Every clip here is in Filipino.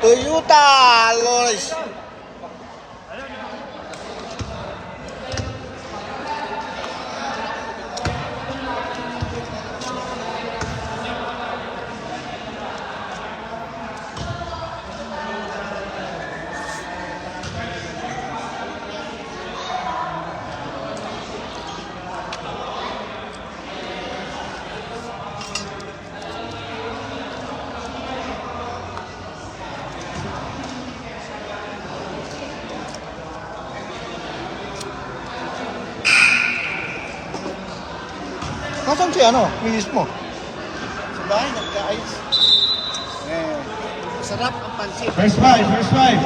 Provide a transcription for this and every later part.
Toyota Loris. Nasaan si ano? Milis mo? Sa bahay, nagkaayos. Masarap ang pansit. First five, first five.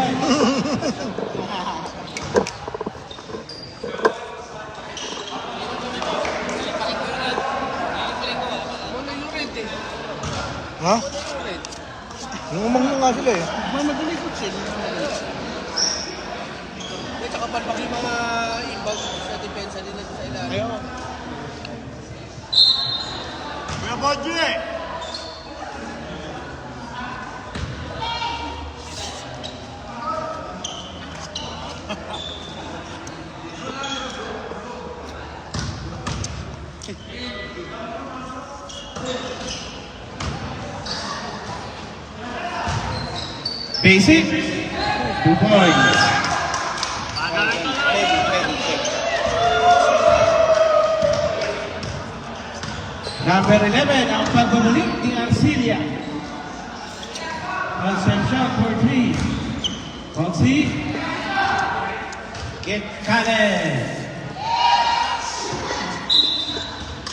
Ha? Lumang mo nga sila eh. Madali ko sila. At saka palpak yung mga ibang sa depensa din natin sa ilalim. Ayaw. Kuya Bodje! Basic. 2 points. Number 11, ang pagbubulik ni Arcilia. Conception for 3. Foxy. Get Kalen.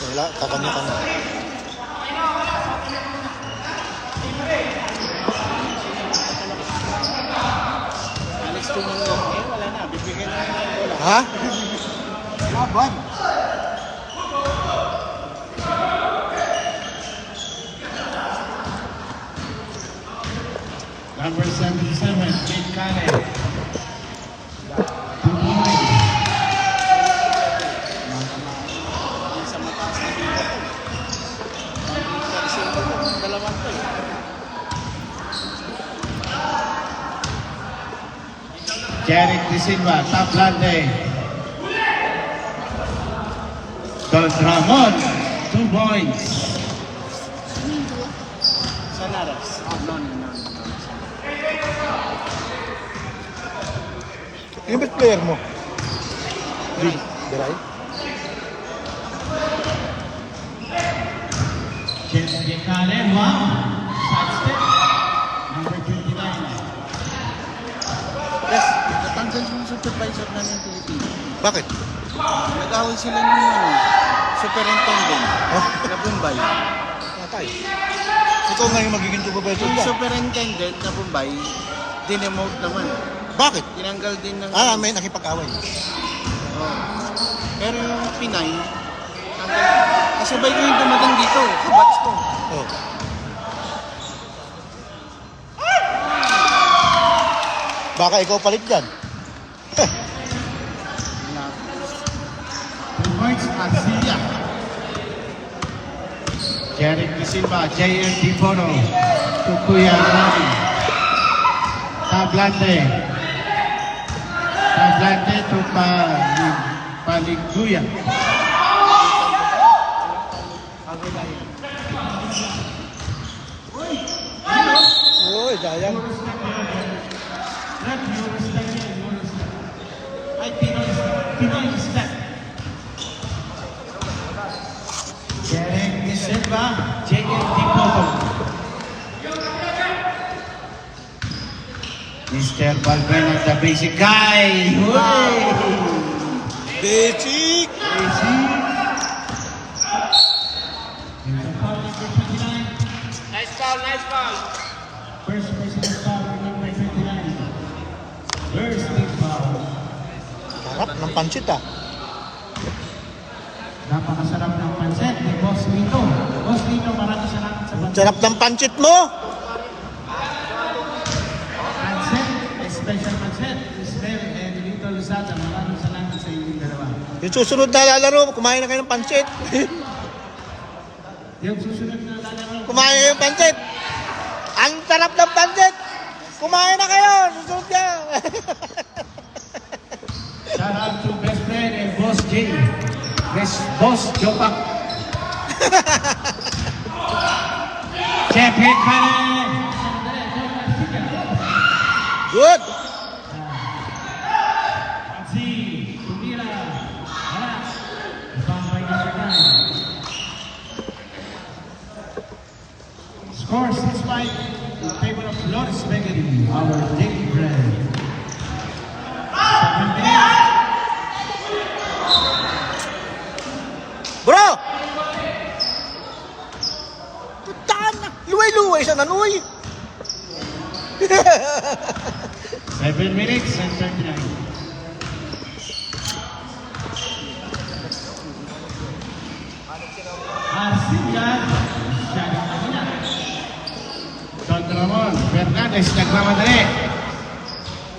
Wala, kakanya-kanya. Alex Tumangong. Wala na. Bibigyan na ng bola. Ha? Laban. Number 77, Get Kalen. 2 points. Sa mataas na dito. Dalawang to eh. Jeric De Silva, top landing. Don Ramon, 2 points. Sa Naras. No. Yung best player mo? Diray? Get Kalen, wow. Side step. Number 29. Yes, natanggal yung supervisor namin ng Pilipinas. Bakit? Nag-awal sila ng superintendent Oh, na Bombay. patay. Ikaw nga yung magiging supervisor Yung ka. superintendent na Bombay, dinemote naman. Bakit? Tinanggal din ng... May nakipag-away. Oh. Pero yung Pinay, kasabay ko yung dumating dito, kabatch ko. Oh. Baka ikaw palit dyan. 2 points, Arcilia. Jeric De Silva, J.R. Dibono, Tukuya Rani. Tablante. Tablante to Paliguya. Uy, sayang. Not your step, your step. Ay, Pinoy step. Jeric De Silva, J.R. Dibono. Mr. Balbena, the basic guy. Wow. Basic! Basic. Number 29. Nice foul. First personal foul for number 29. First big foul. Sarap ng pansit ah. Napakasarap ng pansit ni Boss Lito. Boss Lito, maraming salamat sa pansit. Sarap ng pansit mo! Pansit, special pansit. Ismael and Lito Luzada, maraming salamat sa inyong dalawa. Yung susunod na lalaro, kumain na kayo ng pansit. Yung susunod na lalaro. Kumain kayo ng pansit. Ang sarap ng pansit! kumain na kayo! Susunod ka! Shout out to best friend and Boss J. Boss Jopak. Check it, Good! Patsy, Tumira, wala. Ibang by number 9. Score 6-5 in favor of Flores Bakery, our daily brand. 7 minutes. Bro! Putaan na! Luway-luway siya nanuy! 7 minutes and 39. Arsigan, siya na kanina. Don Ramon Fernandez, nagmamadali.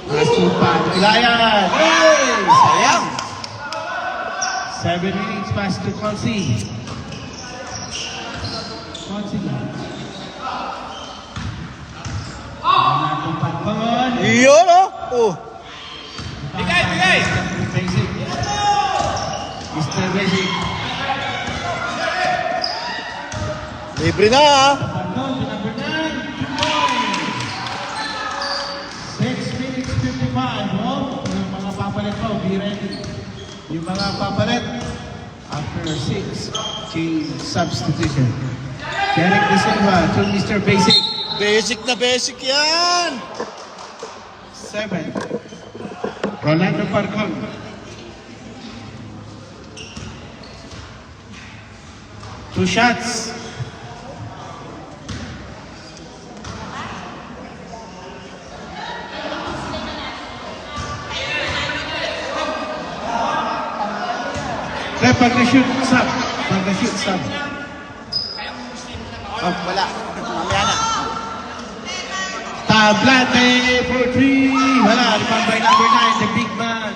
Masupa, Ilayan. Hey! Sayang! 7 minutes pass to Consi. Consi. Natupad pa mon. Iyon oh! Oh! Bigay! Basic. Mr. Basic. Libre na ah! Pardon, to number 9. 2 points. 6 minutes 55. Oh, yung mga papalit mo, be ready. Yung mga papalit, after 6, change substitution. Derek De Silva to Mr. Basic. Basic na basic yan! 7. Rolando Parcon. Two shots. Kaya pag na-shoot, sub. Pag na-shoot, sub. Oh, wala. Mamaya na. Tablate for 3. Wala. Rebound by number 9, the big man.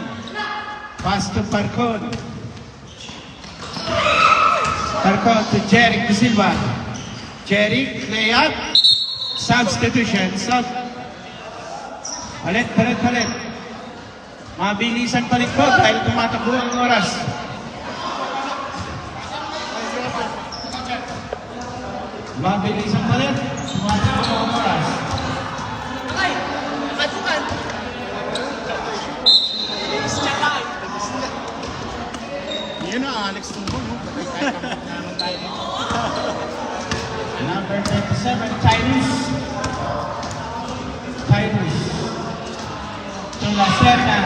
Pass to Parcon. Parcon to Jeric De Silva. Jeric, layup. Substitution. Sub. Palit. Mabilisan palit po dahil tumatakbo ang oras. Mabilisan palit. Tumatakbo ang oras. Yun na, Alex Tumbo, no? Naman tayo dito. Number 27, Tyrus. To La Serna.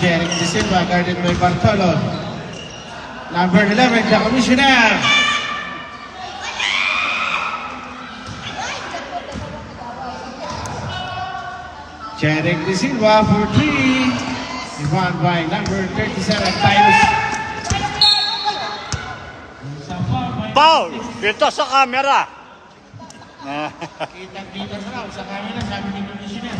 Jeric De Silva, guarded by Bartolo. Number 11, the commissioner. Jeric De Silva for 3. Rebound by number 37, Tyrus. Paul! Dito sa camera! Kitang-kita sa raw sa camera, sabi ni commissioner.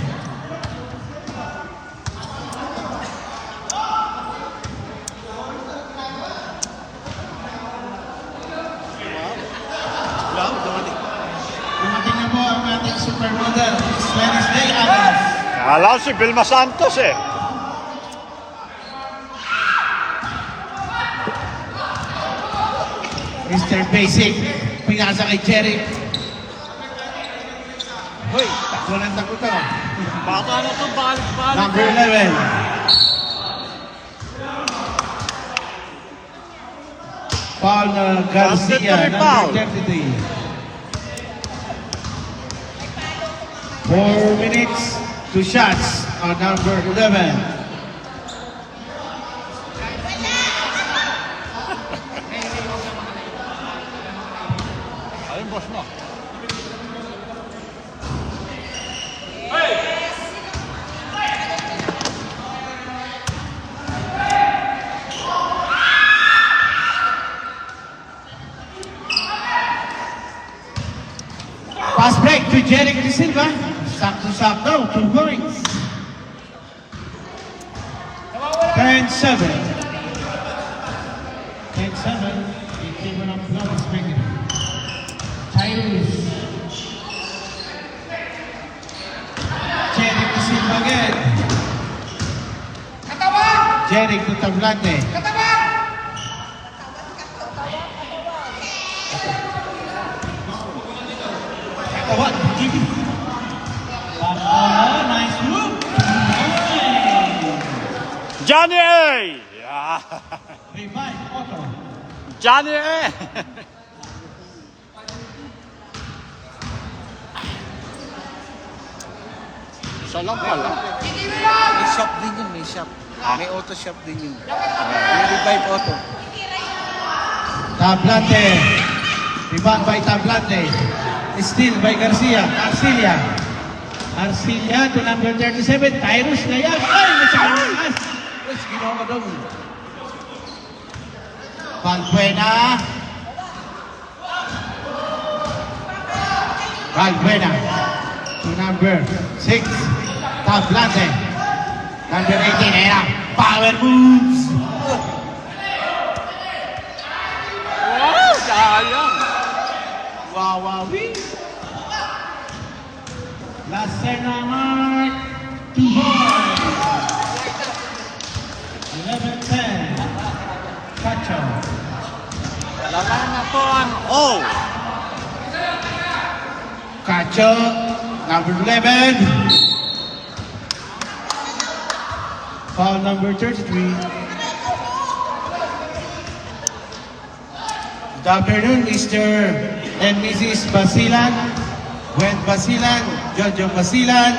Wala, dumating. Dumating na po ang ating supermodel, Miss Wednesday Adams. Alam si Vilma Santos eh. Mr. Basic, pinasa kay Jeric. Hoy, takbo ng takbo to. Baka na ito, balik. Number 11. Paul Garcia, Basket na rin, number 33. 4 minutes, 2 shots on number 11. Ayun, boss mo. Pass break to Jeric De Silva. Sakto-sakto, 2 points. 10-7. 10-7 in favor of Flores Bakery. Jeric to Tablante. Katawan. Nice move. Johnny A! Yeah. Revive Otto. Johnny A! Isa lang pala. May shop din yun, may shop. May auto shop din yun. May revive auto. Tablante. Rebound by Tablante. Steal by Garcia. Arcilia to number 37. Tyrus na yan. Ay, masyaraas. Tapos ginawa ka doon. Valbuena to number 6. Tablante. Number 18. Ayan. Power moves. Wow! Sayang! Wawawi. Lacerna Mark. 2 points. 11-10. Cacho. Laman na po ang O! Cacho. Number 11. Foul number 33. Good afternoon, Mr. and Mrs. Basilan. Gwen Basilan, Jojo Basilan,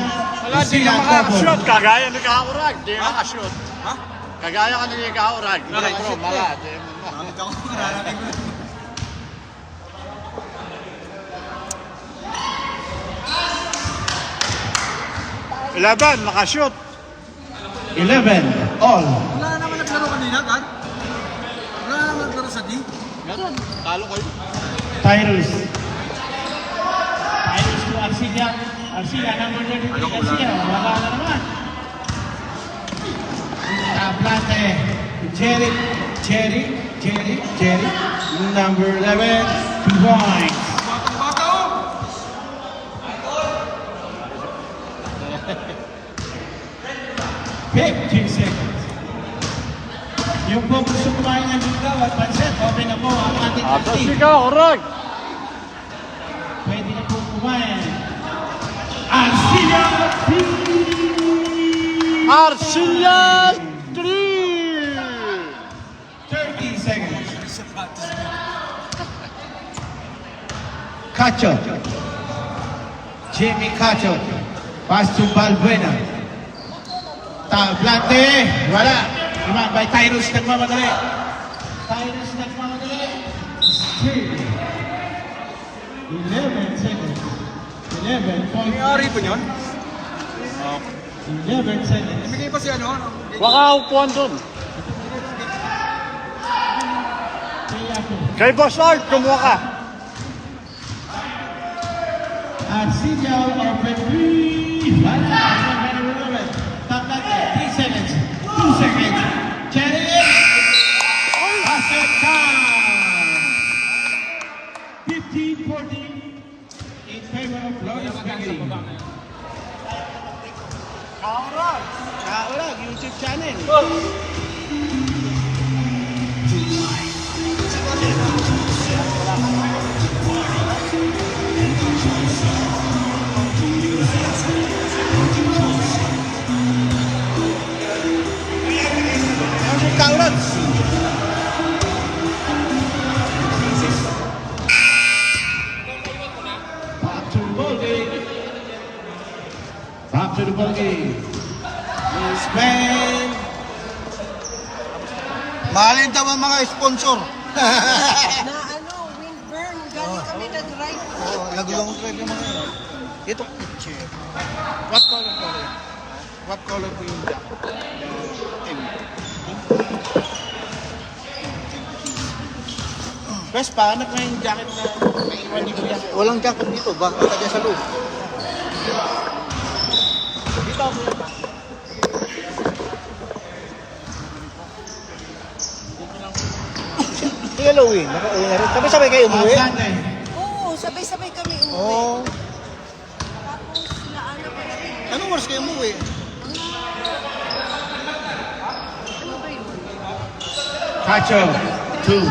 Wala, di ka Basilan makakashoot. Couple. Kagaya ni Kaurag. Di ka makashoot. Ha? Kagaya ka ni Kaurag. Di Wala, bro, shoot mala. eh. Nakakita ko, narating ko. Ilaban, nakashoot. 11, all. Wala naman naglaro kanina, Dad. Wala naman naglaro sa D. Meron. Talo ko yun. Tyrus. Tyrus to Arcilia. Arcilia, number 33. Arcilia, wala na naman. Tablante. Jerry. Number 11, 2 points. Batang-bata, oh! 15 seconds. Yung po gusto kumain ng lugaw at pansit, open na po ang ating Atas si canteen. Kaurag. Pwede na po kumain. Arcilia 3! Arcilia 3! 30 seconds. Cacho. Jimmy Cacho. Pass to Valbuena. Tablante. Wala. Iman by Tyrus nagmamadali. Still. 11 seconds. 11 May ari pa yun? 11 seconds. Bigay pa si ano? Baka upuan doon. Tiago. Kay Boss Art, kumuha ka. Arcilia open 3. Wala. Tablante. 3 seconds. 2 seconds. Cherry. Basket time. 15-14 in favor of Lawrence Bakery. Kaurag, YouTube channel. Kaurag. Back to the ball game. Back to the ball game. Spain. Mahalin daw ang mga sponsor. na Windburn, galing kami nag-ride. Oo, nagulong trade yung mga yun. Ito, chair. What color po yun? What color po yung jacket? Bes, pahanap na yung jacket na naiwan ni Kuya. Walang jacket dito, baka taga sa loob. Dito ako yun. Yellow eh, nakauwi na rin. Sabay-sabay kayo umuwi? Atlante. Oo, sabay-sabay kami umuwi. Oo. Tapos naana pa natin. Anong oras kayo umuwi? Ano ba yun? Cacho, 2.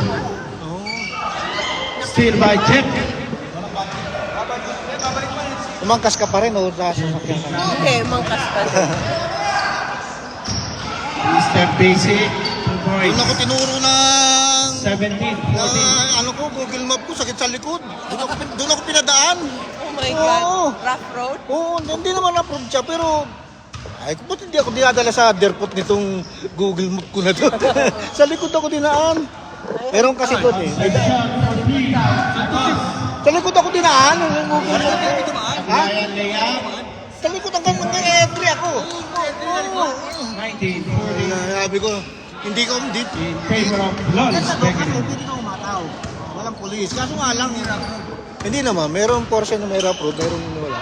Steal by Jet. Umangkas ka pa rin o sa sasakyan ka? Hindi, mangkas pa din. Mr. Basic, 2 Doon points. ako tinuro ng 17, 14. ano ko, Google Map ko, sakit sa likod. Doon ako pinadaan. Oh my God. Oo. Rough road? Oo, hindi naman na-approve siya, pero ay, ba't hindi ako dinadala sa depot nitong Google Map ko na to? Sa likod ako dinaan. Meron kasi doon eh. Sa likod ako dinaan. Yung Google Map. Ha? Ryan layup, Sa likod ang entry ako. 19, 40. Sabi ko, hindi ko, hindi. In favor of Flores Kasi Beckham. pwede ka umataw. Walang pulis. Kaso nga lang, hindi naman. Merong portion na may approve, merong wala.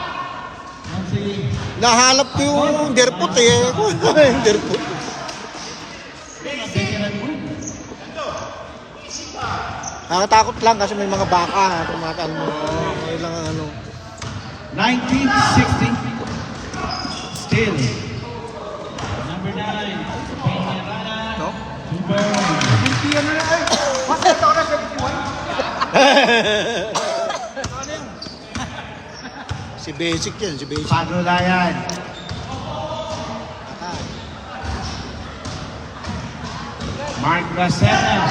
Nahanap ko yung derpot eh. Yung derpot. Nakatakot lang kasi may mga baka. Tumataan mo. May lang ano. 1960. Still. Number 9. Peñarana. No? Si Basic yan, si Basic. Panulayan. Mark Bracena.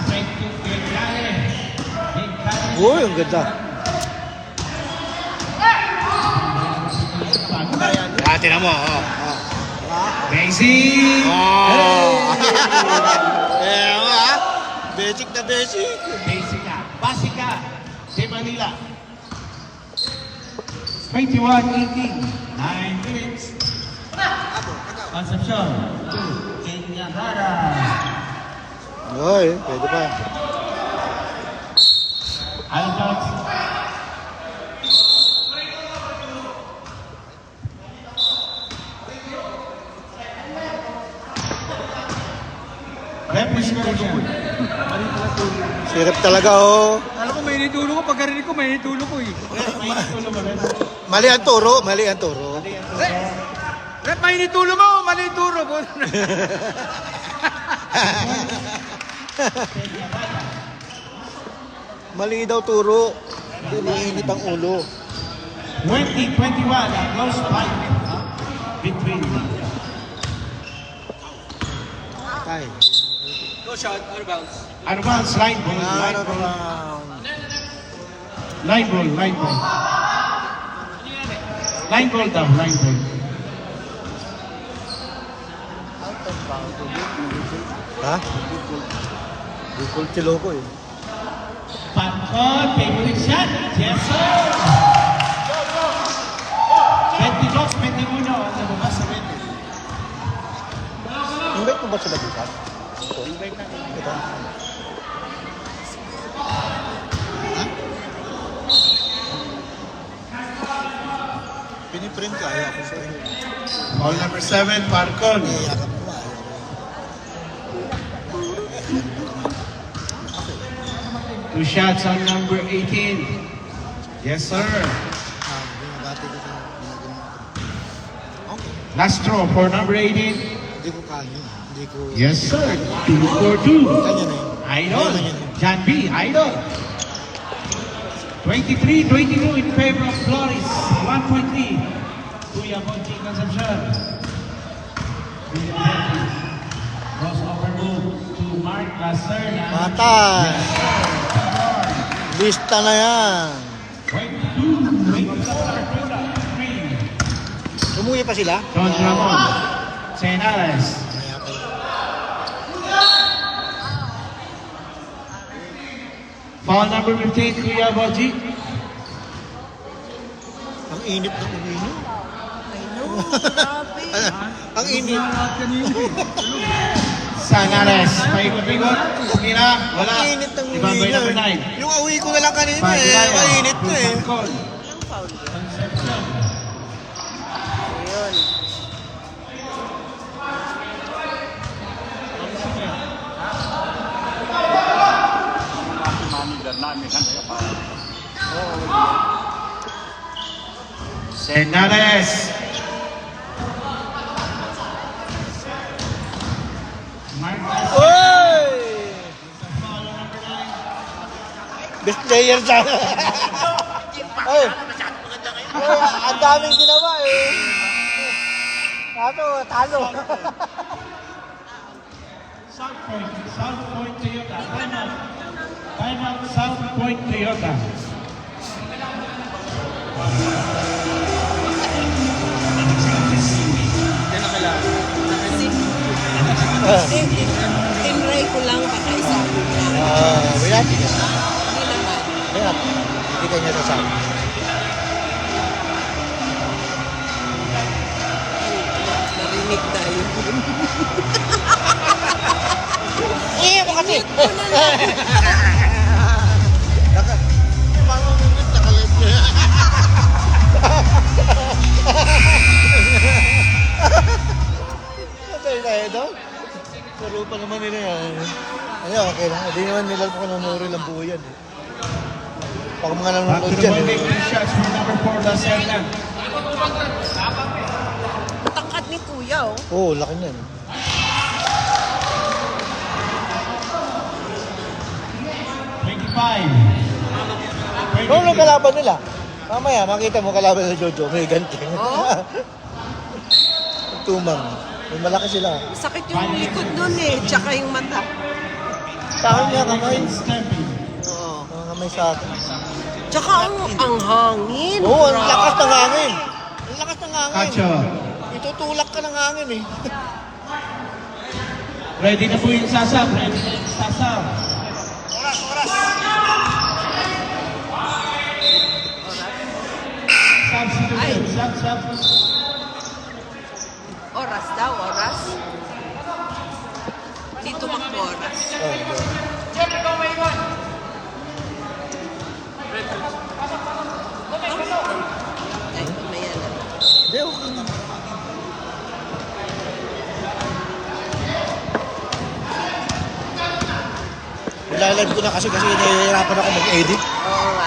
Straight to Peñarana. Uy, ang ganda. Dati na mo. Basic. Oh. Eh, ha? Basic na basic. Basic ka. Basic ka. Si Manila. 21-18. 9 minutes. Concepcion. 2. Peñarana. Ay, pwede pa. Aldox. Representation. Sirap talaga, oh. Alam ko, may nitulo ko. Pagkarinig ko, may nitulo ko eh. Mali ang turo, mali ang turo. Rep, may nitulo mo. Mali yung turo. Mali daw turo. Iniinit ang ulo. 2021, a close fight between Tay. Go shot, out of bounds. advanced line ball, line Ano ball, ba? line ball, line ball. Line ball daw, line ball. Ha? Bukol kilo ko eh. Pancon, favorite shot, yes sir! 22-21, nababas sa red. Invite mo ba sila bukas? Invite natin. Ito. Piniprint ka, ayaw ako sa'yo. Ball number 7, Pancon. Iyakap mo, ayaw ko. 2 shots on number 18. Yes sir. Binabati ko sa okay. Last throw for number 18. Hindi ko kanya. Hindi ko... Yes sir. 2 for 2. Kanya na yun. Idol. John B. Idol. 23-22 in favor of Flores. 1.3. Kuya Monchi Concepcion. Crossover move to Mark Lacerda. Patay! Lista na yan. 22-23. Umuwi pa sila? Don Ramon. Senares. Kaya pa yun. Foul number 15, Kuya Monchi. Ang init ng uminom. I know, grabe. Ang init. Senares. Paikot-ikot. Mira. Wala. Ang init ng Ibang by number uminom. 9. Yung uwi ko na lang kanina eh. Mainit na eh. Walang foul yun. Ayun. Senares. Marcos. Oy! player sana. Ay, ang daming ginawa eh. Talo. South Point Toyota. Time out, South Point Toyota. Tinry ko lang baka isabi niya. Binati ka. Hindi naman. Binati. Hindi ka niya sasabi. Narinig tayo. Mo kasi. Patay tayo daw. Pero pa naman nila yan. Ayun, okay lang. Hindi naman nila kung nanuri lang buo yan. Pag mga Back nanonood to the dyan. one making shots from number 4, Las Hernan. Matangkad ni Kuya, oh. Oo, laki na yan. Ano kalaban nila? Mamaya, makita mo kalaban ni Jojo. May ganti. Oo. Tumang. May malaki sila. Sakit yung likod nun eh. Tsaka yung mata. Sa akin niya kamay. Oo. Mga kamay sa akin. Tsaka ang hangin. Oo, ang Grabe. lakas ng hangin. Ang lakas ng hangin. Cacho. Itutulak ka ng hangin eh. Ready na po yung sasab. Ready na yung sasab. Substitution. Sub. Oras daw, oras. Dito oras. Oh, Ay, mamaya na. hindi, okay na. Ilalive ko na kasi nahihirapan ako mag-edit. Oo nga.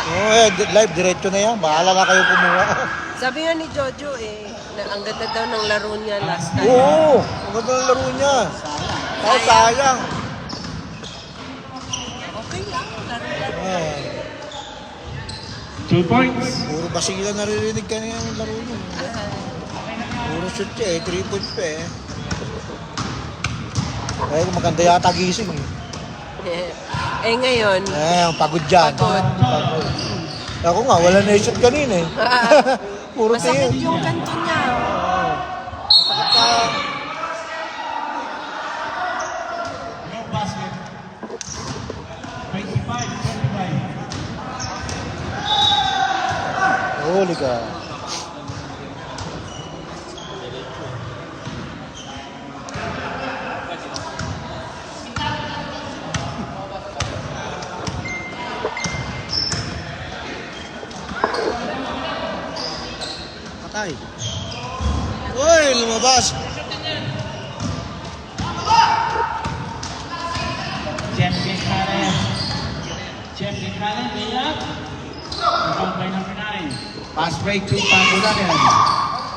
Live, diretso na yan. Bahala na kayo kumuha. Sabi nga ni Jojo eh, na ang ganda daw ng laro niya last time. Oo, ang ganda ng laro niya. Ay, sayang. Okay lang, laro-laro. Ah, 2 points. puro basila naririnig ka niya yung laro niya. Puro shoot siya eh, 3 points pa eh. Kaya maganda yata gising eh. Eh ngayon, Ang pagod dyan. Pagod. Pagod. Ako nga, wala na i-shoot kanina eh. Puro masakit tingin. yung kanto niya. Masakit ka. No basket. 25. Huli ka. Patay. Uy, lumabas. Champion Karen, layup. Rebound by number 9. Pass break to Pagulayan.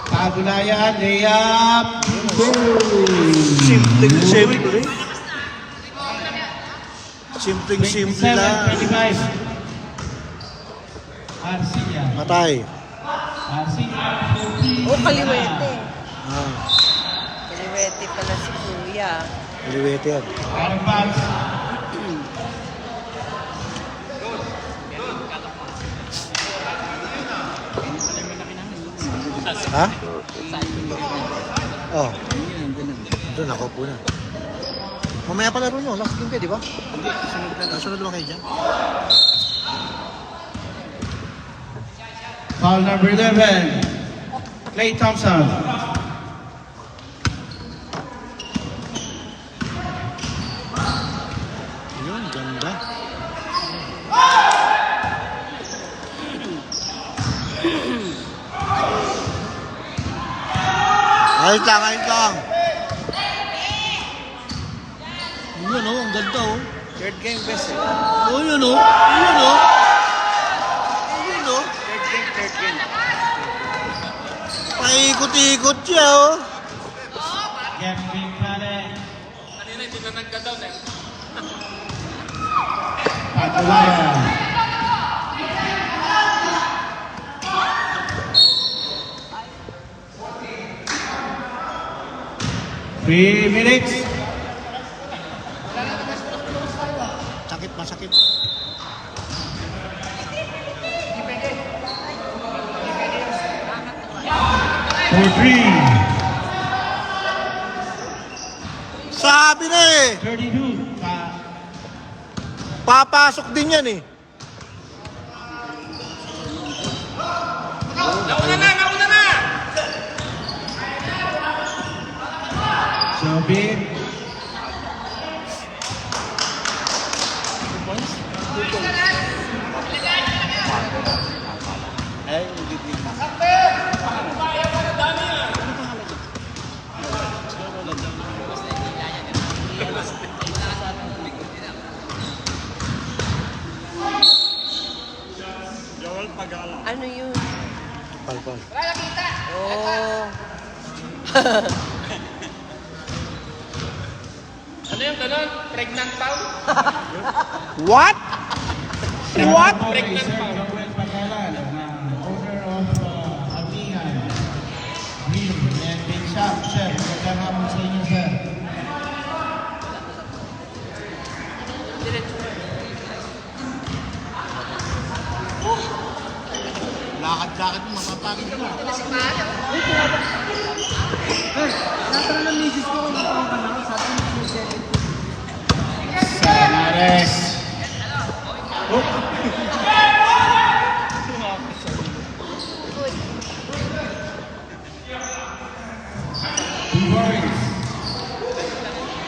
Pagulayan, layup. Simpleng simple. Simpleng simple lang. 27-25. Arcia. Patay. Arcia. Oh, kaliwete. Ah, Kaliwete pala si Kuya. liwete yan. Out of bounds. Ha? Oh. Doon ako po na. Mamaya pa laro nyo. Last game kayo, di ba? Hindi. Sunod lang kayo dyan. Foul number 11. Klay Thompson. Yun, ganda. Ayos lang, ayos lang. Yun o, ang ganda o. Third game best eh. Oh, yun o. Yun o. Yun o. Third game. Paikot-ikot siya o. Kevin Karen. Kanina hindi na nagka-down eh. Pagulayan. 3 minutes. Sakit, masakit. For 3. Sabi na eh. 32. Papasok din yan eh. So big. Ano yun? Palpal. Oh. Ano yung ganon? Pregnant pound? What? What? Pregnant pa. Joel Pagalan, owner of Amihan, Grill and Bake Shop. Sir, magandang hapon sa inyo, sir. Lakad-lakad mo, mapapagod ka. Samares. Two boys.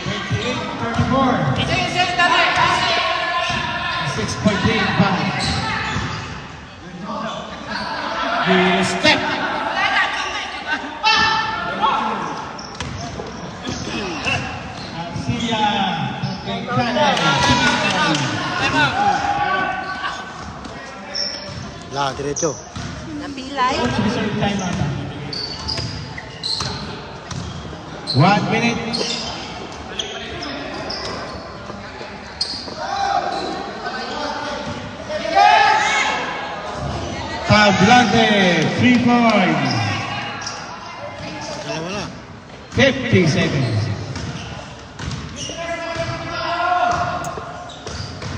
28-34. 6.85. The step. Arcia. La, diretso. Napilay? Reserve time ata. 1 minute. Tablante, 3 points. Dalawa na. 50 seconds.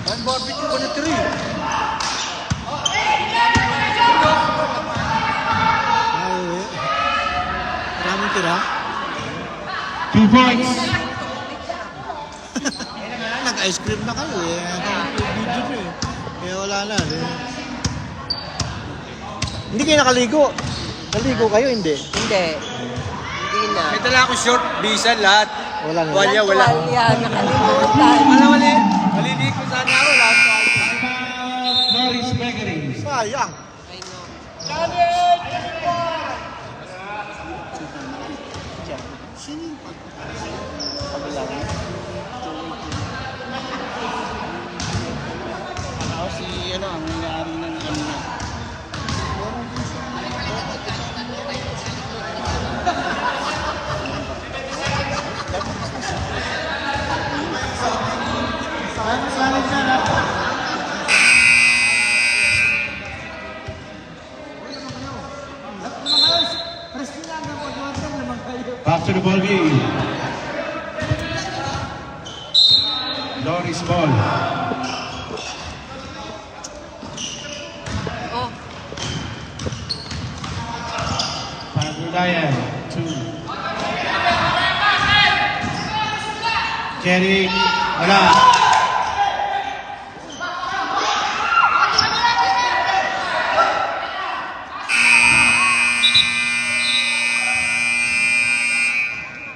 Ang barbecue ko na 3. Maraming tira. 2 points. Nag-ice cream na kayo eh. Video nyo eh. Kaya wala na. Hindi kayo nakaligo. Naligo kayo, hindi. Hindi. Hindi na. May dala ako short, bisan lahat. Wala na. Wala. Tuwalya, nakalimutan. Mali. Malilig ko sana ako lahat. Norris Bakery. Sayang. I know. Ako si ano, ang nangyari ng ano niya. Back to the ball game. Norris ball. Oh, Pagulayan. 2. Jerry. Wala.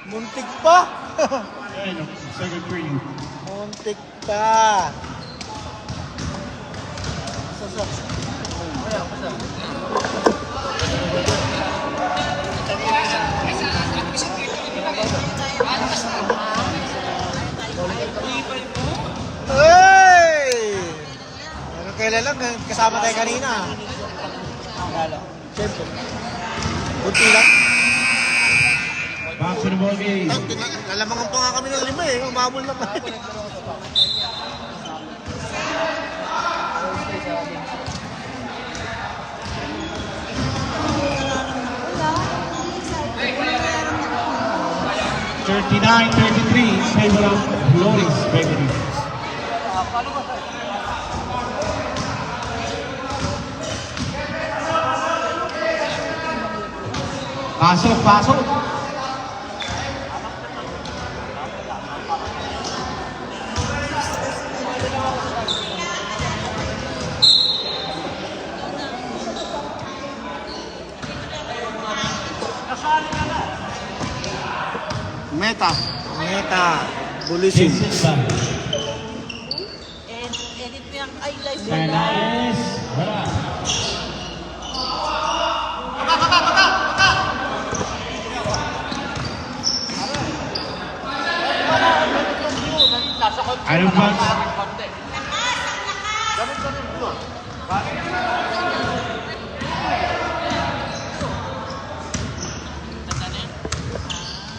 Muntik pa. Ayun, second for you. Muntik pa. Hey! Pero kailan lang, kasama tayo kanina. Siyempre. Bunti lang. Back to the ball game. Lalamangan pa nga kami ng 5 eh. Umabol na pa. 39-33 in favor of Loris Bakery. Pasok, pasok. Meta. Bulisin. Edit mo yung eyelash mo na. Fernandez. Wala. Iron Box.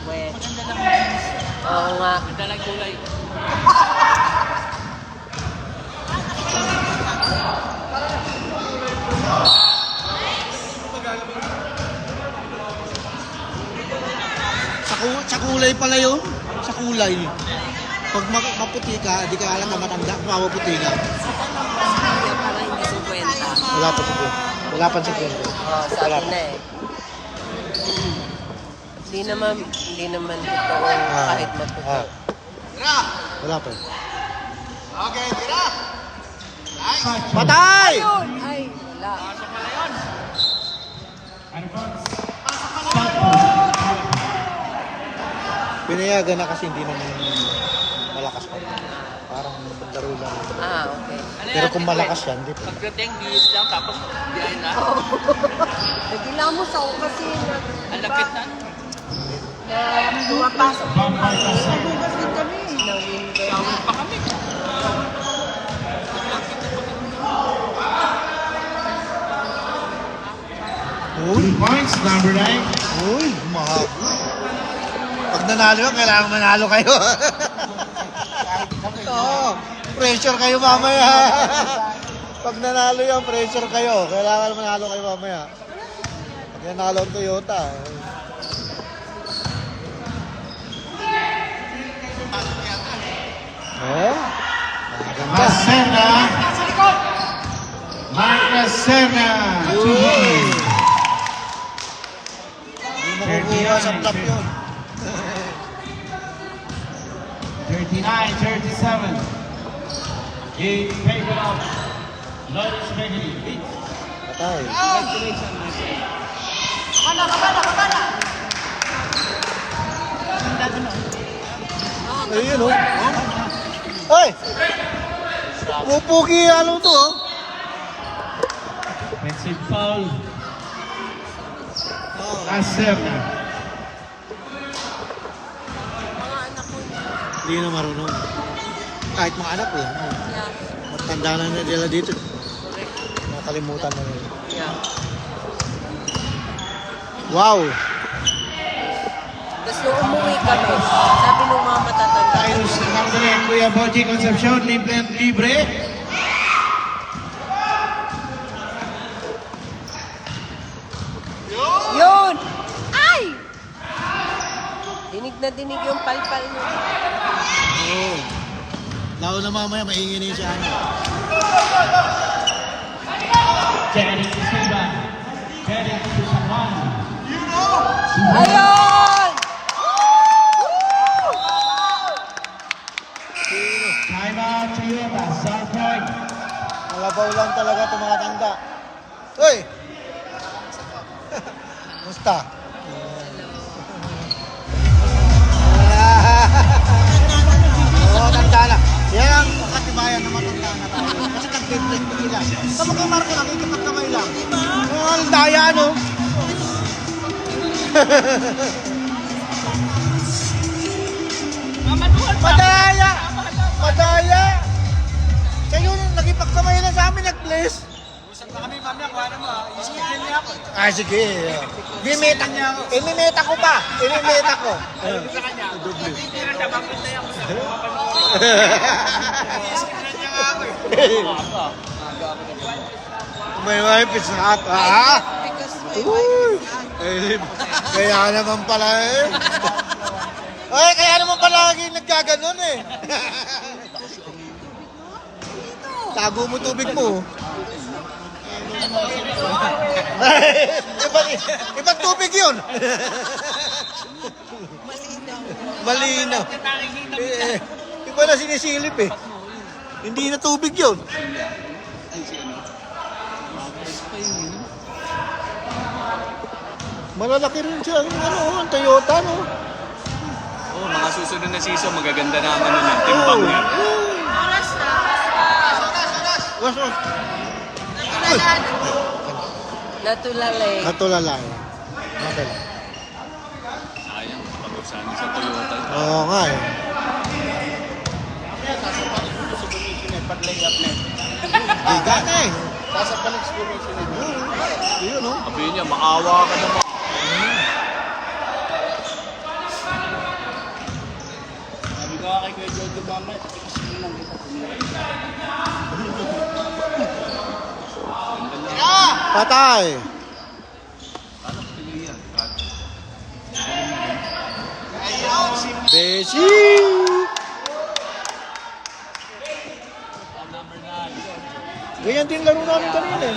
Weh. Oo nga. Dalag kulay. Sa kulay pala yun. Sa kulay. Pag maputi ka, di ka alam na matanda, maputi ka. Kaya parang hindi 50. Wala pa siguro. Wala pa siguro. Oo, sabi na eh. Hindi naman ito kahit matuto. Wala pa. Okay, tira! Patay! Ay, wala. Iron Box. Pinayagan na kasi hindi naman malakas pa. Parang laro lang. Ah, okay. Pero kung malakas yan, hindi pa. Pagdating, giyos lang, tapos diyan na. Nagilamos ako kasi Ang lapit na. lumapasok Vampire Pass. kasi kami. Tawag pa kami. Two points, number 9. Uy, mahal. Pag nanalo ka, kailangan manalo kayo. Oo, pressure kayo mamaya. Pag nanalo yan, pressure kayo. Kailangan manalo kayo mamaya. Pag nanalo ang Toyota. Eh? Maganda. Macena. Mark Macena. Two points. Hindi makukuha sa flop yun. 39-37. In favor of Loris Bakery. Patay. Ayun oh. Ay! Pupugi ano to oh. Offensive foul. Macena. Mga anak ko Hindi na marunong. Kahit mga anak ko yan. yeah. Matanda na nila dito. Nakalimutan na nila. Yeah. Wow! Tapos nung umuwi kami, sabi nung mga matatanda, Ayos na kami Kuya Boji Concepcion. Libre. yun! Ay! Dinig na dinig yung palpal mo. Oo. Lalo na mamaya, maingin na siya. Derek Silva. Derek Susawan. Ayun! Time out Toyota. South Point. Malabaw lang talaga itong mga tanda. Uy! Musta? Oo, tanda na. Yan ang katibayan na matanda na tayo. Kasi nag-break na sila. Tama kay Marco, nakikipagkamay lang. Ang daya, no? Madaya! Madaya! Kayo, nagipagkamay lang sa amin, nag-bless. Usap na kami, mami. Ako ano mo, i-schedule niya ako. Ah, sige. Mimeta niya ako. Imimeta ko pa. Imimeta ko. Sa kanya, hindi na siya mapunta ako sa mga panood. I-schedule niya nga ako eh. May wife is hot. Ah! Because my Uy! Eh, kaya naman pala eh. Ay, kaya naman palagi nagkaganon eh. Tago mo tubig mo. Ibang tubig yun. Malinaw. Iba na sinisilip eh. Hindi na tubig yun. Malalaki rin siya ang Toyota, no? Oh, mga susunod na season, magaganda na ang ano ng timbang niya. Was. Natulalay. Natulalay. Okay. Sayang, pag-usahan sa Toyota. Oo nga eh. Giga na eh. Yun, no? Sabi niya, maawa ka naman. Sabi ko kay Kuya Jojo Mama, kasi lang kita Patay. Beshi. Ganyan din laro namin kanina eh.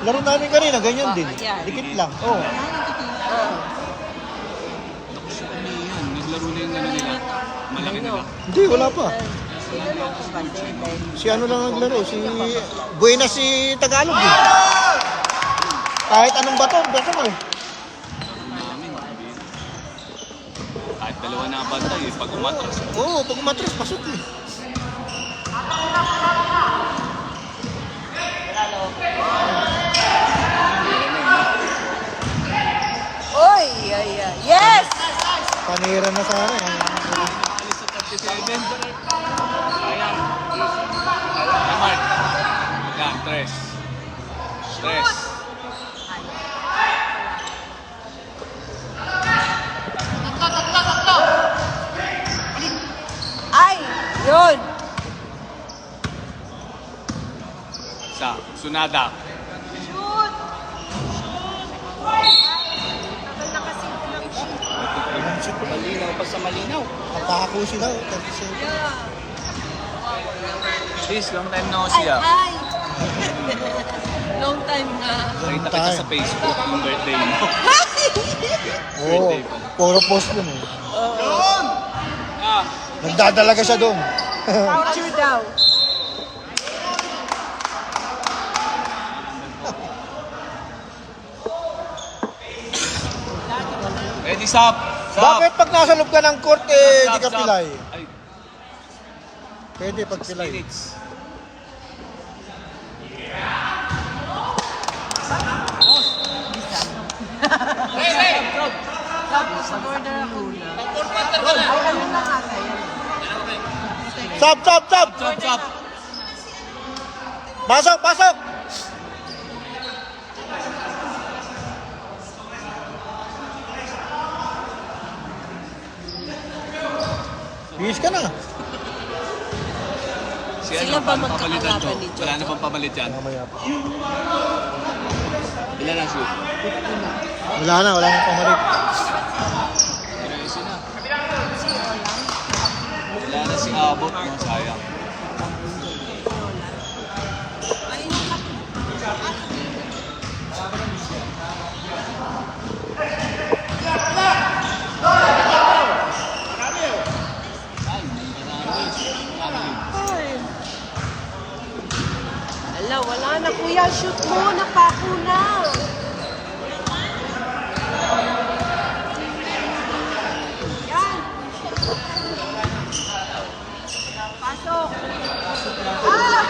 Laro namin kanina, ganyan din. Dikit lang. Oh. Naglaro na yung ano nila. Malaki na ba? Hindi, wala pa. Si ano lang naglaro, si Buena si Tagalog eh. Kahit anong bato mo eh. Namin, kahit dalawa na bantay, pag umatras. Oo, pag matras, pasok eh. Oy, yes! Panira na sana eh. Alis sa 37. Ayan. Mark. Yan, tres. Ay, yun. Sa Sunada. malinaw pa sa malinaw. Napako sila. Sis, long time na ako siya. Hi! Long time na. Nakita kita sa Facebook yung birthday mo. Oo, puro post yun eh. Ah, Nagdadalaga siya doon. Picture daw. ready, stop. Bakit pag nasa loob ka ng court eh, di ka Stop. pilay? Ay, Pwede pag pilay. minutes. Sa border ako na. Ay, ano na kata yan? Stop! Stop. Pasok! Bihis ka na. Si Sila ba paano papalitan to? magkakalaban ni Jojo? Wala na pang pamalit yan. Mamaya pa. Ilan na shoot? Wala na pamalit. Seryoso na. Wala na si Abot, no? Sayang. Ala, wala na kuya. Shoot mo. Napako na. Yan. Pasok. Ah!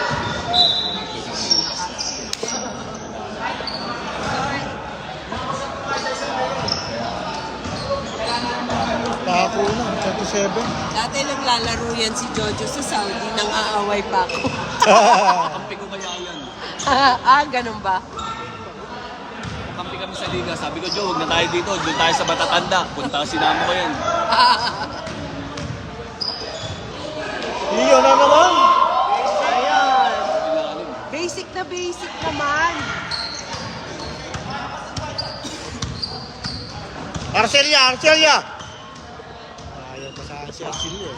Tako na, 37. Dati naglalaro yan si Jojo sa Saudi. Nang aaway pa ako. Kampi ko kaya yan. Ganun ba? Kampi kami sa liga. Sabi ko, Joe, huwag na tayo dito. Doon tayo sa Batatanda. Punta sinama ko yan. Iyo na naman. Ayan. Basic na basic naman. Arcelia! si Arcilio.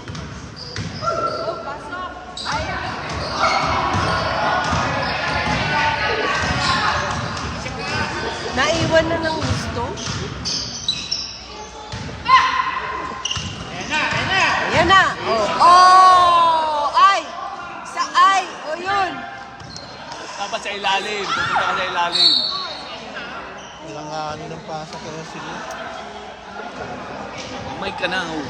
Naiwan na ng gusto. Ayan na. Oh! Ay! Sa ay! O yun! Dapat sa ilalim. Pupunta ka sa ilalim. Walang ano ng pasa kay Arcilio. Mic ka na, oh.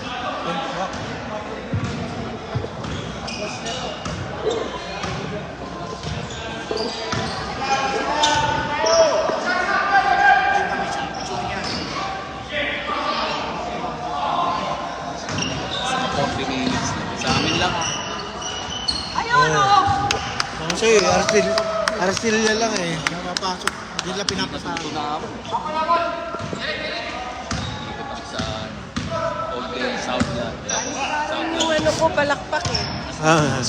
Minutes. Sa amin lang. Ayun oh! Kasi Arcilio lang eh. Napapasok. Hindi lang pinapasok. Ito na ako. Dito pa sa Ogden, South na. Yung ano ko, palakpak eh. Ah,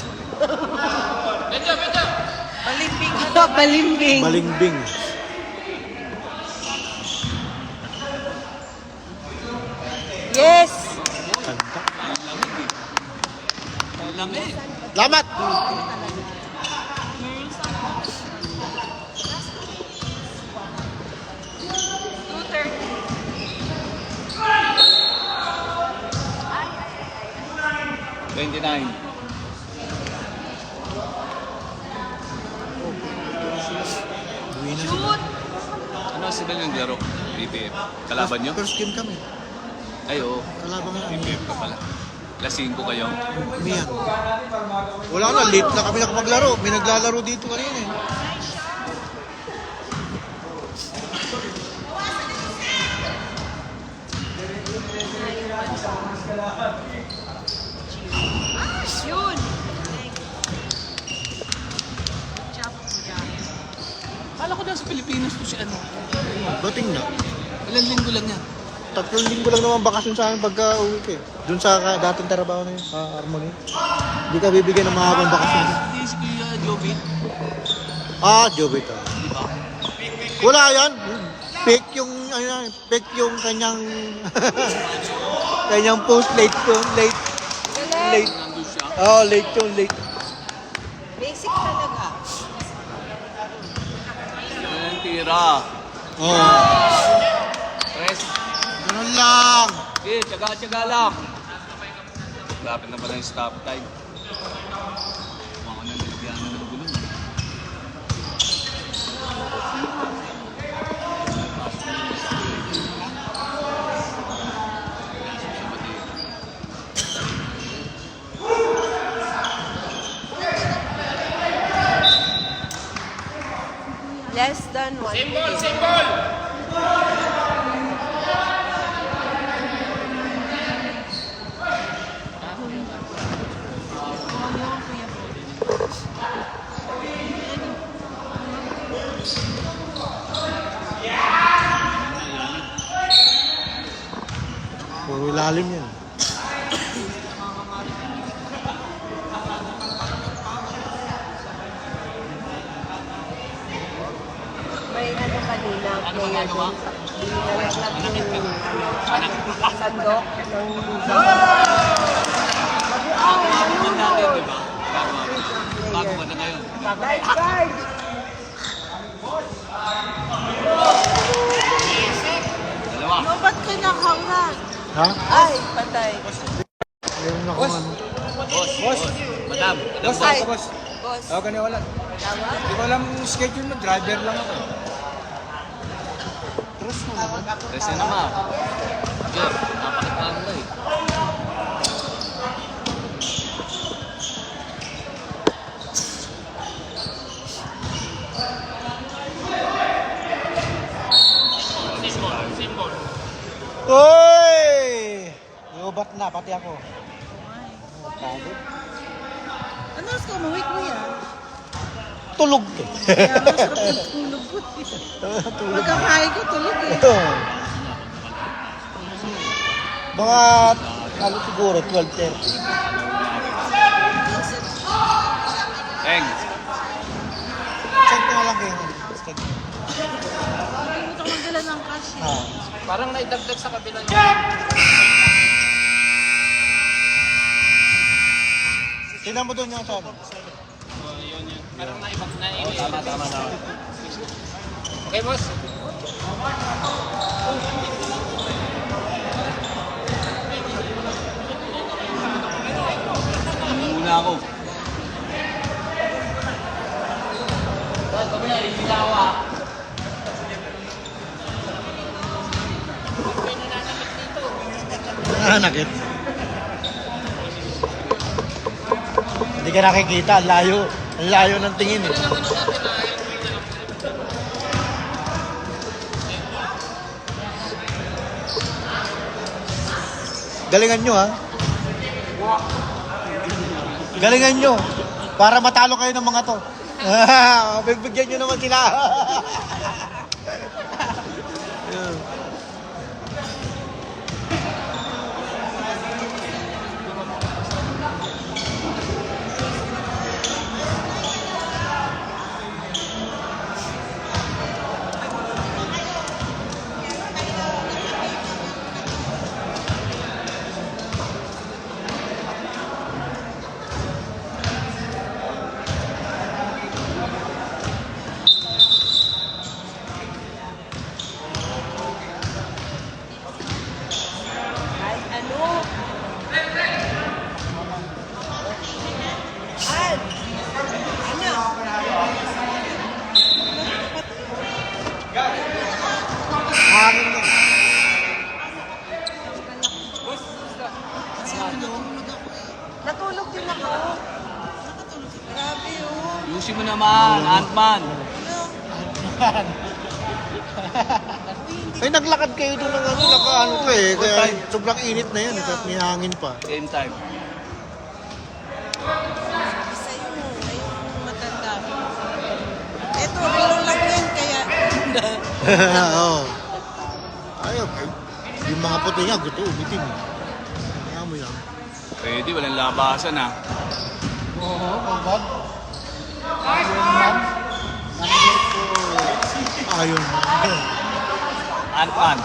Balimbing. Balimbing. malingbing. Yes! Kanta. Lamig. Lamat! $29. Uwi na sila. Ano sila yung laro? BPF. Kalaban nyo? First game kami. Ay, oo. Kalaban mo. BPF ka pala. Alas 5 kayo. Miyan. Wala na, late na kami nakapaglaro. May naglalaro dito kanina eh. Yun! Kala ko na sa Pilipinas to si ano. Dating na. Ilang linggo lang yan. 3 linggo lang naman bakasyon sa akin pagka uwi ko eh. Doon sa dating trabaho na yun, Harmony. Hindi ka bibigyan ng mahabang bakasyon. Hindi si Kuya Jobit. Jobit ah. Di ba? Wala yan. Fake yung, fake yung kanyang, kanyang post late to, late. Late. Nandun siya. Late yun, late. Basic talaga. Yan, tira. Press. Ganun lang. Okay, tsaga-tsaga lang. Lapit na pala yung stop time. Mga nalagyan na ng gulong. Less than 1 minute. Puro ilalim yan. May ano kanina, Ano player magagawa? dun sa nalaglag yung sandok ng Ano natin, di ba? Bago ka na ngayon. Guys, guys! Dalawa. No, ba't ka nakaura? Ha? Ay, patay. Meron ako ano. Boss. Madam. Madam, Ay, boss. boss. Ganyan wala. Tawag? Hindi ko alam schedule mo, driver lang ako. Kasi naman. Jeff, napakitaan mo eh. Hoy! Iubat na, pati ako. Pagod. Ano gusto mo? Wait mo yan. Tulog eh. Kaya masarap yung tulog ko. Tulog. Pagkakain ko, tulog eh. Mga, ano siguro, 12:30. Thanks. Check ko na lang kayo. Schedule. Hindi ko magdala ng cash. Ah. Parang naidagdag sa kabila niya. Tingnan mo doon yung sa ano. Tama. Okay, boss. Muna ako. Nakit. Hindi ka nakikita, ang layo. Ang layo ng tingin eh. Galingan nyo ha. Galingan nyo. Para matalo kayo ng mga to. Bigbigyan nyo naman sila. Ay, ano? Ay! Ano? Hangin mo. Natulog din ako. Grabe oh. Yusin mo naman, Ant-Man. Ay, naglakad kayo doon ng ano, nakaano to eh. Kaya sobrang init na yun, at may hangin pa. Game time. Isa yung matanda. Eto, relo lang yan, kaya... Oo. Ayaw, yung mga puti nga, gusto umitim. Kaya mo yan. Pwede, walang labasan ah. Oo, kabag. Ayun. Ant-Man.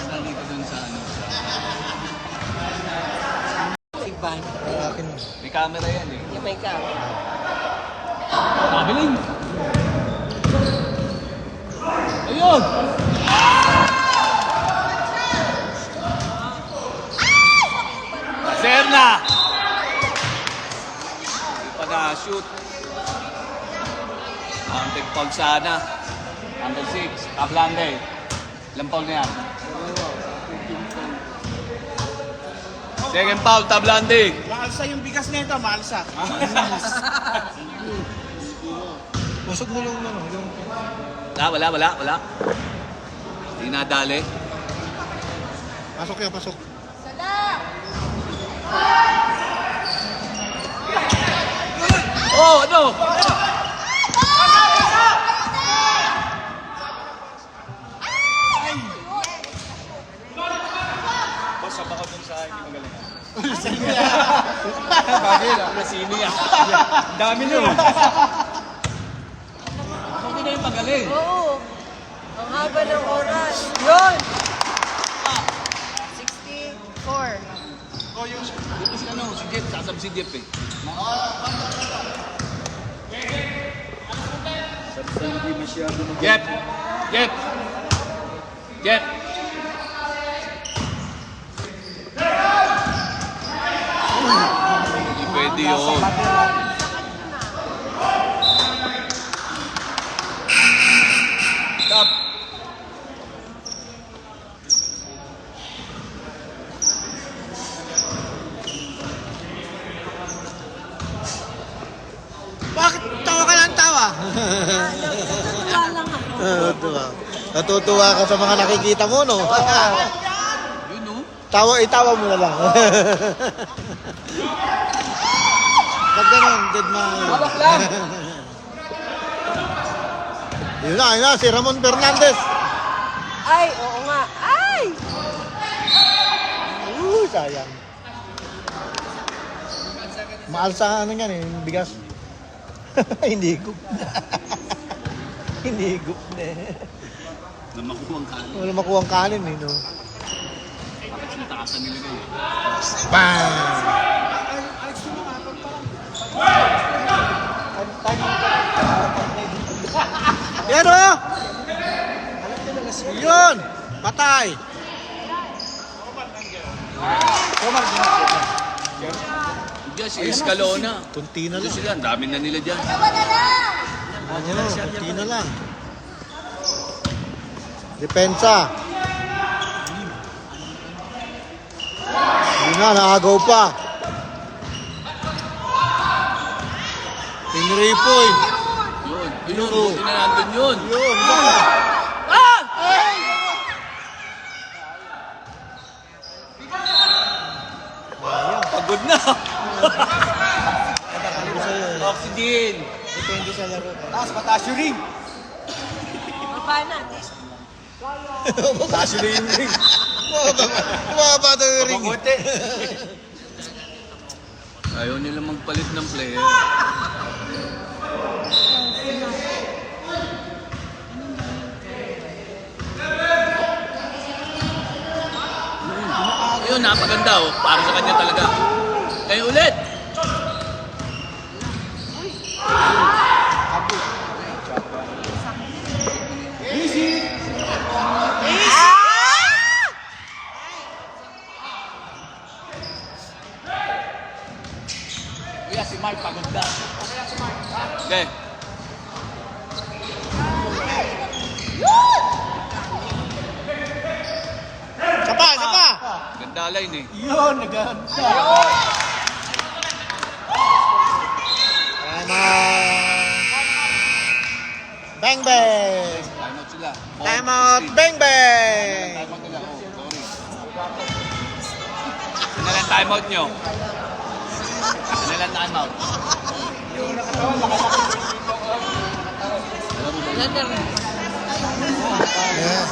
Sali ko dun sa ano. Iban. Akin. May camera yan eh. Yung may ka. Kabiling! Ayun! Serna! Hindi pa na-shoot. Big foul sana. Number 6, Ablande. Ilang foul na yan? Second foul, Tablande. Maalsa yung bigas nito, maalsa. Busog mo yung ano, yung... Wala. Hindi nadali. Pasok yan, pasok. Oh, ano? Boss, saba ka dun sa hindi magaling. Bagay lang, nasini ah. Dami nyo. Kung na yung magaling. Oo. Ang haba ng oras. Yun! 64. Dito si ano, si Jeff, sasab si Jeff eh. Jeff! Hindi pwede yun. Stop! Bakit tawa ka ng tawa? Natutuwa lang ako. Natutuwa. Natutuwa ka sa mga nakikita mo, no? Yun no? Itawa mo na lang. Pag ganun, dead man. Hawak lang! Yun na, si Ramon Fernandez. Ay, oo nga. Ay! Sayang. Mahal sa ano yan yung bigas. Hindi gup na. Hindi gup na. Na makuha ang kanin. Wala makuha ang kanin no. Bakit sinatakasan nila kayo? Bang! Yan o! Yun! Patay! Diyan, si Escalona. Kunti na Diyan lang. sila, ang dami na nila dyan. Kunti na lang. Depensa. Yun na, naagaw pa. Pinripoy. Yun, buti na nandun yun. Yun. Pagod na. Oxygen. Depende sa laro. Taas, mataas yung ring. Baba natin. Mataas yung ring. Bumaba daw yung ring. Mabuti. Ayaw nila magpalit ng player. Yun, napaganda oh. Para sa kanya talaga. Kayo ulit. Kuya, si Mark pagod na. Okay. Sapa, sapa. Ganda line eh. Yun, naganda. Bang bang. Time out sila. Time out. Bang bang. Time out nila. Oh, sorry. Ano lang time out nyo? Ano lang time out? Yes.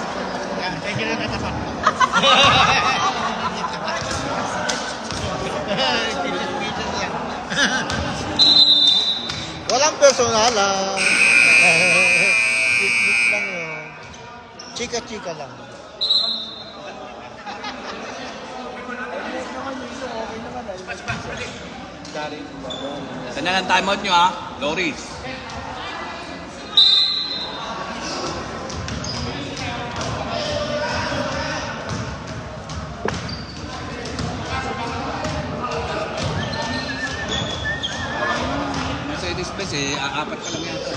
Walang personalan. Picnic lang yun. Chika-chika lang. Ano lang time out nyo ha? Loris. Mercedes Benz eh, apat pa lang yata.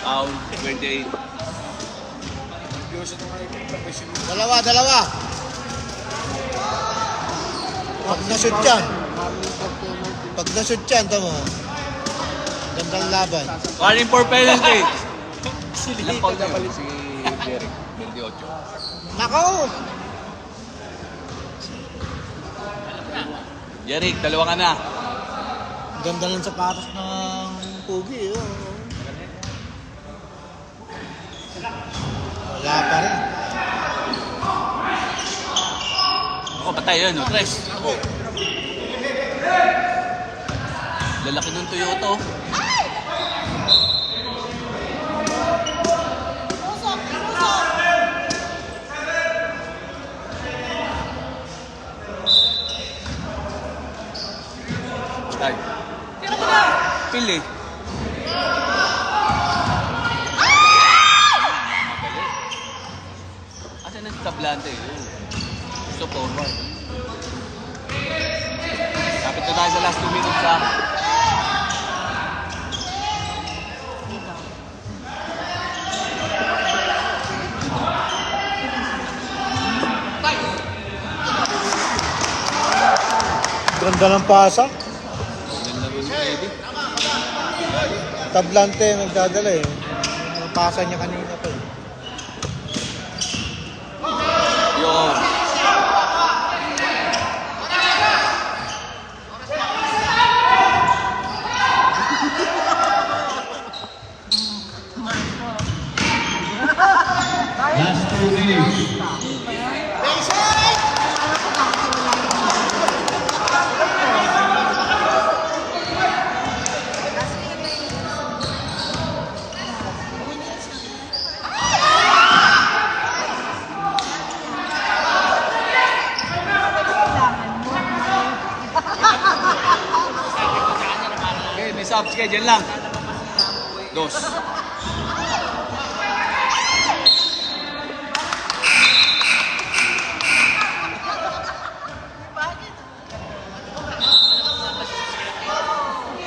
Foul, 28. Dalawa. Pag na-shoot yan. Tama. Gandang laban. Warning for penalty. Ilang foul na pala si Derek? 28. Nako! Jeric, dalawa ka na. Ganda ng sapatos ng Pugi. Oh. Wala pa rin. Ako, patay yun, no? Tres. Ako. Lalaki ng Toyota, oh. Ay. Pili. Asa na si Tablante? Gusto forward. Kapit na tayo sa last 2 minutes ha. Ganda ng pasa. Ganda mo si Eddie. Tablante nagdadala eh. Yung pasa niya kanina pa eh. Yun. stop. Sige, dyan lang. 2.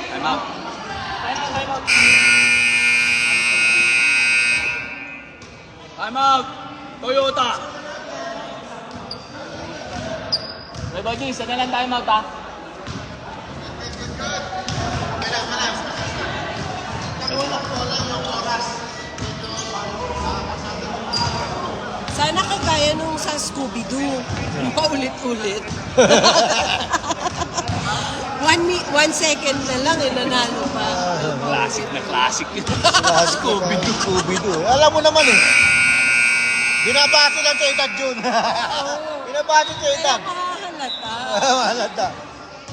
Time out. Time out. Toyota. May Bogi, isa na lang time out ha. Sana kagaya nung sa Scooby-Doo. Paulit-ulit. 1 second na lang, nanalo pa. Classic na classic yun. Scooby-Doo. Scooby-Doo. Alam mo naman eh. Binabase lang sa edad yun. Binabase sa Kaya edad. makahalata. Malata.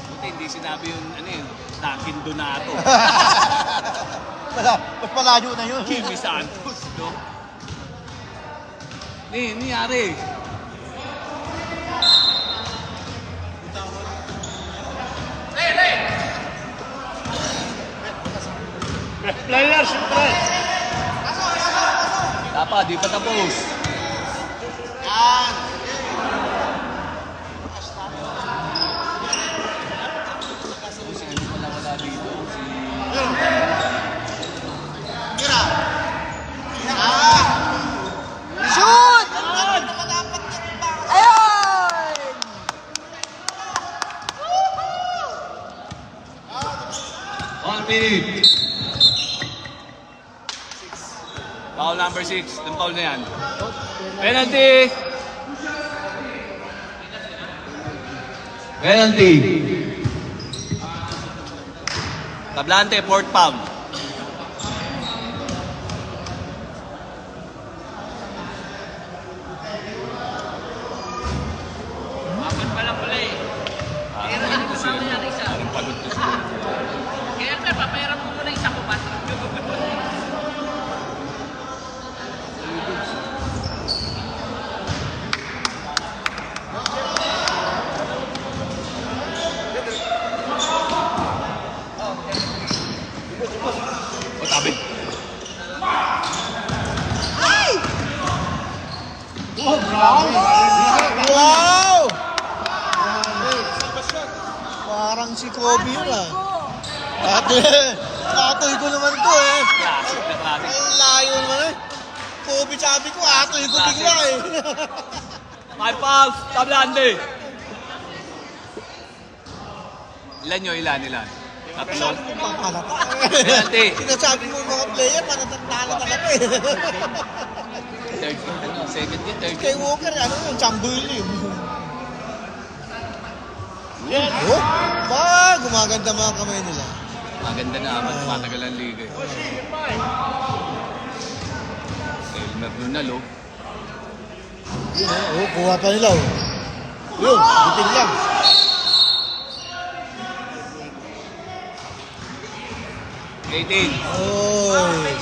Buti hindi sinabi yung ano yun, Dakin Donato. Mas malayo na yun. Jimmy Santos, no? Nangyari. Player, siyempre. Dapat, di pa tapos. Si ano pala wala dito? Shoot! Ayun! 1 minute. Foul number 6. Yung foul na yan. Penalty! Penalty! Tablante, 4th foul. Apat pa lang pala eh. Parang pagod to siya. Kaya pa, papayaran mo muna isa ko ba? O, tabi. Ay! Wow! Parang si Kobe yun ah. Atoy ko naman to eh. Classic na classic. Ang layo naman eh. Kobe sabi ko, atoy ko bigla eh. 5 fouls, Tablante. Ilan? Tatlo. Pampalata. Penalty. Sinasabi mo yung mga player, panatantala talaga eh. Second yun, third Kay Walker, ano yun, Chambuli. Oh, ba, gumaganda mga kamay nila. Maganda na, matagal ang liga. Elmer Lunal, oh. Oh, kuha pa nila oh. Yun, bitin lang. Eighteen. Oy.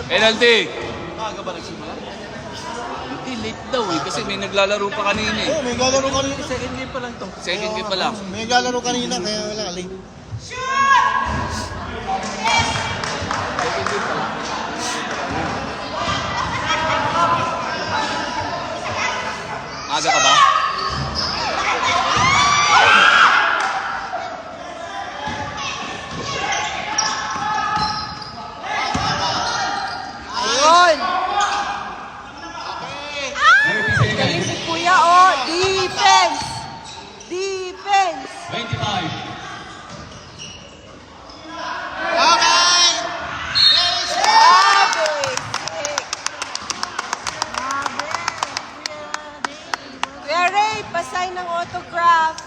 Penalty. Maaga ba nagsimula? Hindi, late daw eh. Kasi may naglalaro pa kanina eh. Oh, may galaro kanina. Second game pa lang to. Second game pa lang. May galaro kanina, kaya wala, late. Second game pa lang. Aga ka ba? Ayun! Galing si Kuya, oh! Defense! Defense! 25. Grabe! Kuya Ray, pasay ng autograph.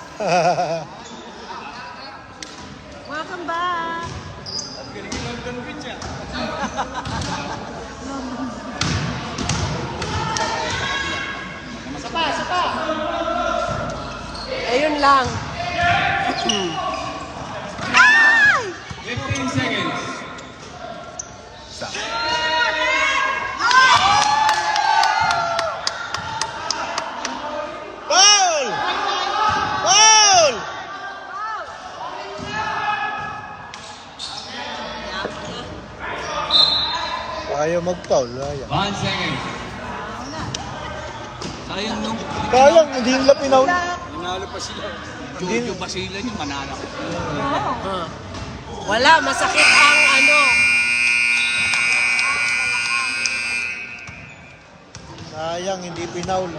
Welcome back. Ayun lang. Ay! 15 seconds. Stop. Foul! Foul! Ayaw mag-foul. Ayaw. 1 second. Sayang nung Kayang, hindi nila pinaul. nanalo pa sila. Jojo Basilan yung manalo. Wala, masakit ang ano. Sayang, hindi pinaul.